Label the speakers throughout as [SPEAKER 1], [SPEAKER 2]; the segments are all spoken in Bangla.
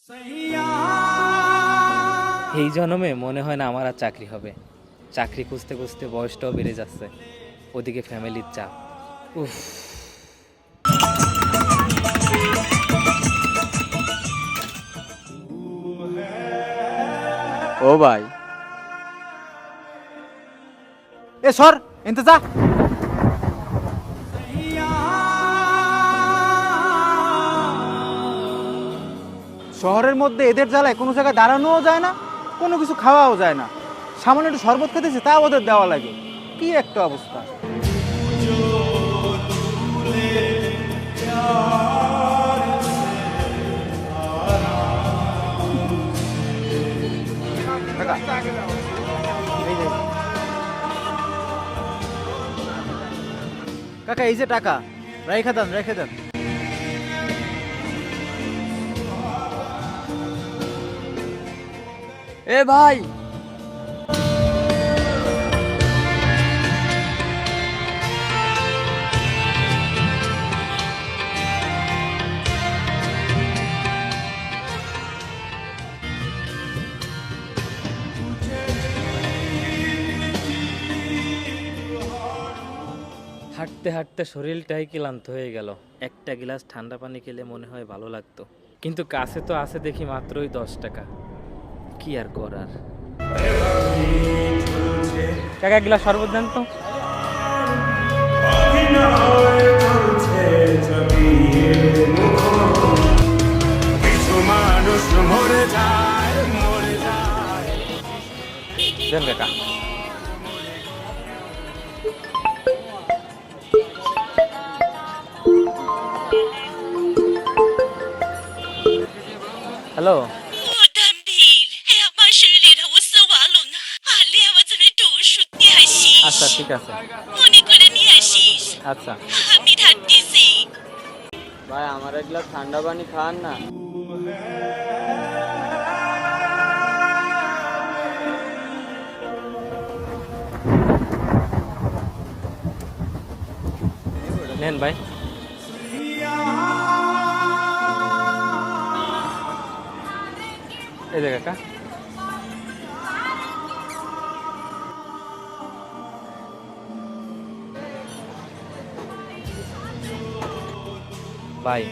[SPEAKER 1] এই জন্মে মনে হয় না আমার আর চাকরি হবে। চাকরি খুঁজতে খুঁজতে বয়সটাও বেড়ে যাচ্ছে, ওদিকে ফ্যামিলির চাপ। উফ।
[SPEAKER 2] ও ভাই,
[SPEAKER 3] এ সর এনতে যা। শহরের মধ্যে এদের জ্বালায় কোনো জায়গায় দাঁড়ানোও যায় না, কোনো কিছু খাওয়াও যায় না। সামান্য একটু শরবত খেতেছে তাও ওদের দেওয়া লাগে। কি একটা অবস্থা! কাকা, এই যে। কাকা এই যে টাকা, রেখে দেন রেখে দেন।
[SPEAKER 2] এ ভাই,
[SPEAKER 1] হাঁটতে হাঁটতে শরীরটাই ক্লান্ত হয়ে গেল। একটা গ্লাস ঠান্ডা পানি খেলে মনে হয় ভালো লাগতো, কিন্তু কাছে তো আছে দেখি মাত্রই 10 টাকা। কি আর করার। কাকা এক গ্লাস শরবত দেন তো। দেন কাকা। হ্যালো। আচ্ছা ঠিক আছে। আচ্ছা।
[SPEAKER 2] ভাই আমার এক গ্লাস ঠান্ডা পানি খান না।
[SPEAKER 1] নেন ভাই। এই যে কাকা। ভাই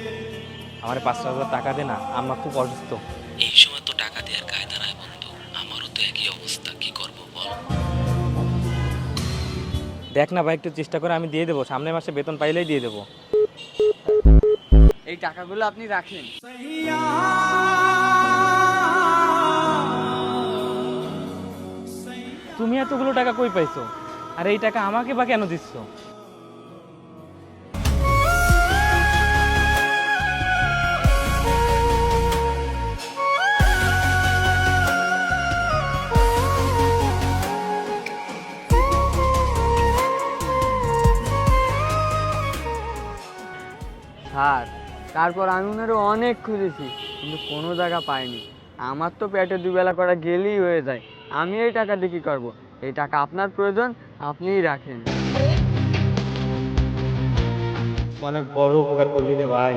[SPEAKER 1] আমার 5,000 টাকা দে না, আমার খুব অসুস্থ।
[SPEAKER 4] এই সময় তো টাকা দেওয়ার কায়দা নাই বন্ধু, আমারও তো একই অবস্থা, কি করব বল।
[SPEAKER 1] দেখ না ভাই, একটু চেষ্টা করে আমি দিয়ে দেবো, সামনের মাসে বেতন পাইলেই দিয়ে দেবো।
[SPEAKER 2] এই টাকাগুলো আপনি রাখেন।
[SPEAKER 1] তুমি এতগুলো টাকা কই পাইছো? আর এই টাকা আমাকে বা কেন দিচ্ছ?
[SPEAKER 2] স্যার, তারপর আমি ওনারও অনেক খুঁজেছি, কিন্তু কোনো জায়গা পাইনি। আমার তো পেটে দুবেলা করা গেলেই হয়ে যায়। আমি এই টাকা দিয়ে কী করবো? এই টাকা আপনার প্রয়োজন, আপনিই রাখেন।
[SPEAKER 1] অনেক বড় উপকার করলি রে ভাই।